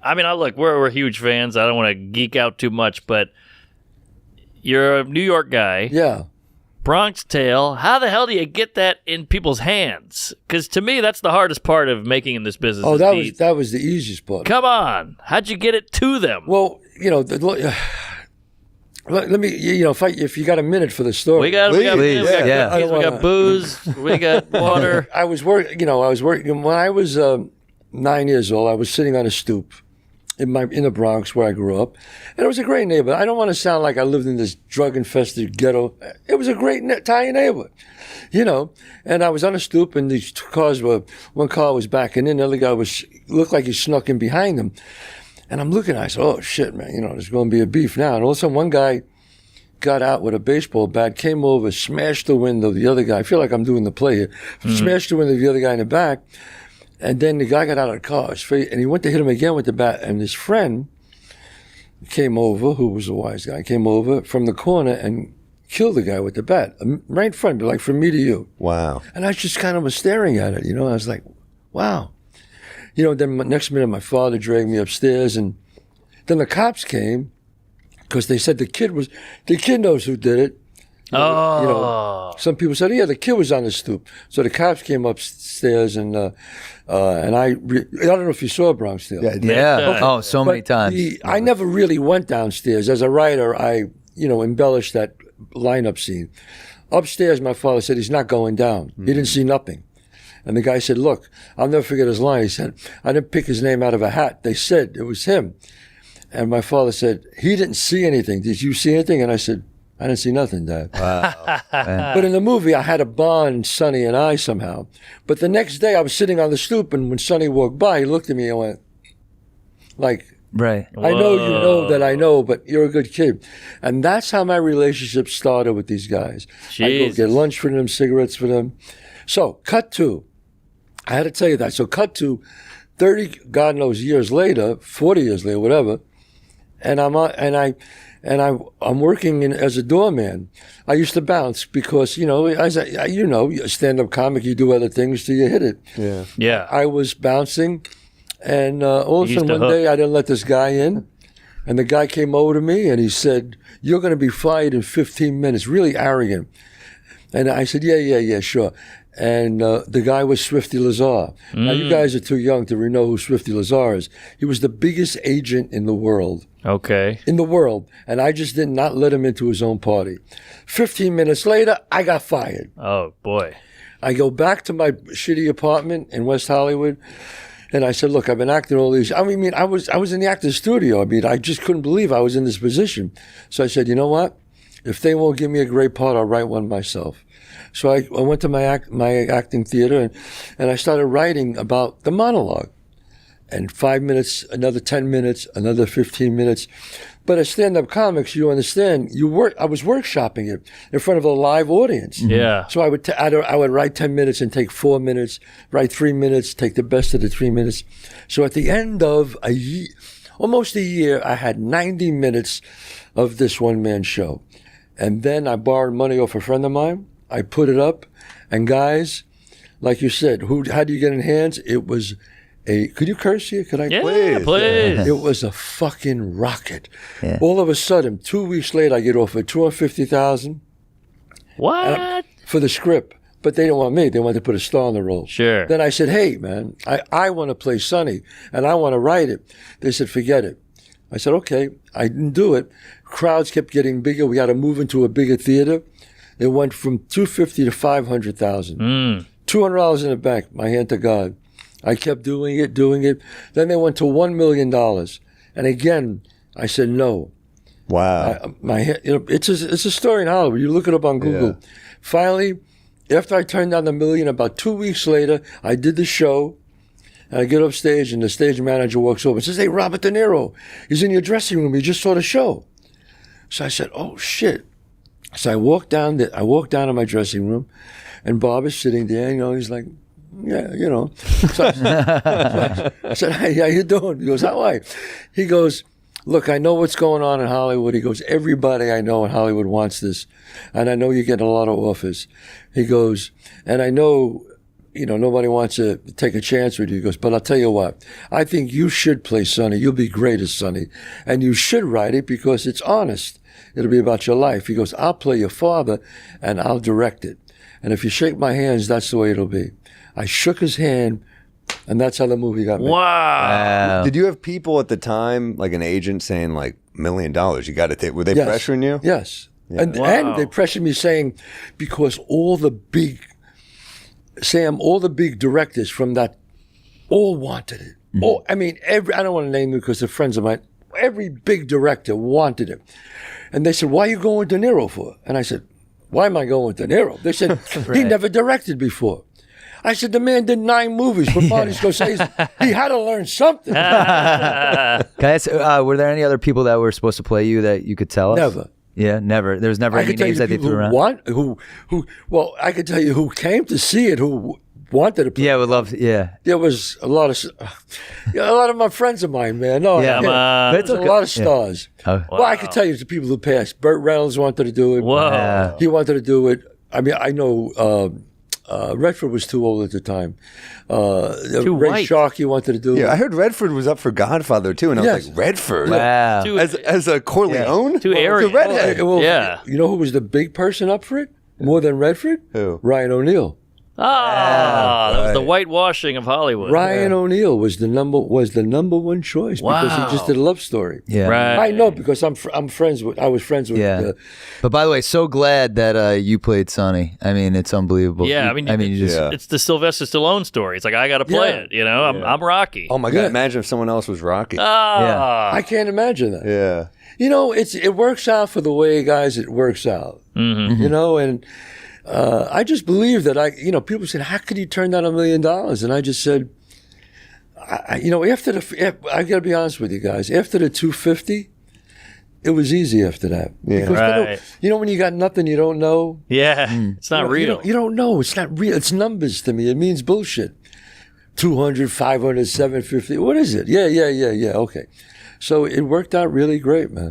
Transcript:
I mean, look, we're huge fans. I don't want to geek out too much, but you're a New York guy. Yeah. Bronx Tale. How the hell do you get that in people's hands? Because to me, that's the hardest part of making in this business. Oh, that was the easiest part. Come on. How'd you get it to them? Well, let me, if you got a minute for the story. We got booze, we got water. I was working when I was 9 years old. I was sitting on a stoop in the Bronx where I grew up, and it was a great neighborhood. I don't want to sound like I lived in this drug-infested ghetto. It was a great Italian neighborhood, And I was on a stoop, and these two cars one car was backing in, the other guy looked like he snuck in behind him. And I'm looking, I said, oh, shit, man, there's going to be a beef now. And all of a sudden, one guy got out with a baseball bat, came over, smashed the window. The other guy, I feel like I'm doing the play here, smashed the window of the other guy in the back. And then the guy got out of the car, and he went to hit him again with the bat. And his friend came over, who was a wise guy, came over from the corner and killed the guy with the bat, right in front, like from me to you. Wow. And I just kind of was staring at it, I was like, wow. Then next minute, my father dragged me upstairs, and then the cops came because they said the kid knows who did it. Some people said, yeah, the kid was on the stoop. So the cops came upstairs, and I don't know if you saw Bronx Tale. Yeah. Okay. Oh, so many times. I never really went downstairs. As a writer, I embellished that lineup scene. Upstairs, my father said he's not going down. He didn't see nothing. And the guy said, look, I'll never forget his line. He said, I didn't pick his name out of a hat. They said it was him. And my father said, he didn't see anything. Did you see anything? And I said, I didn't see nothing, Dad. Wow. But in the movie, I had a bond, Sonny and I, somehow. But the next day, I was sitting on the stoop, and when Sonny walked by, he looked at me and went, like, right. I know you know that I know, but you're a good kid. And that's how my relationship started with these guys. I go get lunch for them, cigarettes for them. So, cut to. I had to tell you that. So cut to 30, God knows, years later, 40 years later, whatever, and I'm working as a doorman. I used to bounce because, as a stand-up comic, you do other things till you hit it. Yeah. Yeah. I was bouncing, and all of a sudden one day I didn't let this guy in, and the guy came over to me and he said, you're going to be fired in 15 minutes, really arrogant. And I said, yeah, sure. And the guy was Swifty Lazar. Now, you guys are too young to know who Swifty Lazar is. He was the biggest agent in the world. Okay. In the world. And I just did not let him into his own party. 15 minutes later, I got fired. Oh, boy. I go back to my shitty apartment in West Hollywood, and I said, look, I've been acting all these... I was in the actor's studio. I just couldn't believe I was in this position. So I said, you know what? If they won't give me a great part, I'll write one myself. So I went to my acting theater, and I started writing about the monologue. And 5 minutes, another 10 minutes, another 15 minutes. But as stand-up comics, you understand, I was workshopping it in front of a live audience. Yeah. So I would write 10 minutes and take 4 minutes, write 3 minutes, take the best of the 3 minutes. So at the end of almost a year, I had 90 minutes of this one-man show. And then I borrowed money off a friend of mine. I put it up, and guys, like you said, how do you get enhanced? It was could you curse here? Could I? Yeah, please. It was a fucking rocket. Yeah. All of a sudden, 2 weeks later, I get offered $250,000. What? For the script. But they didn't want me. They wanted to put a star on the role. Sure. Then I said, hey, man, I want to play Sonny, and I want to write it. They said, forget it. I said, okay. I didn't do it. Crowds kept getting bigger. We had to move into a bigger theater. It went from $250,000 to $500,000. $200 in the bank, my hand to God. I kept doing it. Then they went to $1 million. And again, I said no. Wow. It's a story in Hollywood. You look it up on Google. Yeah. Finally, after I turned down the $1 million, about 2 weeks later, I did the show. And I get up stage, and the stage manager walks over and says, hey, Robert De Niro, he's in your dressing room. He just saw the show. So I said, oh, shit. So I walked down to my dressing room, and Bob is sitting there. He's like, yeah, So I said, hey, how you doing? He goes, how are you? He goes, look, I know what's going on in Hollywood. He goes, everybody I know in Hollywood wants this, and I know you're getting a lot of offers. He goes, and I know nobody wants to take a chance with you. He goes, but I'll tell you what, I think you should play Sonny. You'll be great as Sonny. And you should write it because it's honest. It'll be about your life. He goes, I'll play your father and I'll direct it. And if you shake my hands, that's the way it'll be. I shook his hand, and that's how the movie got made. Wow. Did you have people at the time, like an agent, saying like $1 million? You got to take. Were they pressuring you? Yes. Yeah. And they pressured me, saying because all the big directors from that all wanted it. Mm-hmm. I don't want to name them because they're friends of mine. Every big director wanted it. And they said, why are you going to Niro for? And I said, why am I going to Niro? They said, he never directed before. I said, the man did 9 movies for Marty Scorsese. He had to learn something. Can I ask, were there any other people that were supposed to play you that you could tell us? Never. Yeah, never. There was never any names that they threw around? Well, I could tell you who came to see it, who wanted to play. Yeah, would love to, yeah. There was a lot of my friends of mine, man. No, Yeah, there's a lot of stars. Oh. Well, I could tell you the people who passed. Burt Reynolds wanted to do it. Whoa. Yeah. He wanted to do it. I mean, I know Redford was too old at the time. Too Ray white. Sharkey wanted to do it. Yeah, I heard Redford was up for Godfather too, and I was like, Redford? Wow. As a Corleone? Too airy. It's a redhead. Yeah. You know who was the big person up for it? More than Redford? Who? Ryan O'Neal. That was the whitewashing of Hollywood. Ryan O'Neal was the number one choice because he just did a love story. Yeah. Right. I know because I was friends with. Yeah. But by the way, so glad that you played Sonny. I mean, it's unbelievable. Yeah, you just. Yeah. It's the Sylvester Stallone story. It's like, I got to play it. You know, I'm Rocky. Oh my God! Yeah. Imagine if someone else was Rocky. I can't imagine that. Yeah. You know, it works out for the way, guys, it works out. Mm-hmm. You know, and I just believe that people said, how could he turn down $1 million? And I just said, I got to be honest with you guys, after the 250, it was easy after that. Yeah. Because Right. when you got nothing you don't know. Yeah. It's not real. You don't know. It's not real. It's numbers to me. It means bullshit. 200, 500, 750. What is it? Yeah. Okay. So it worked out really great, man.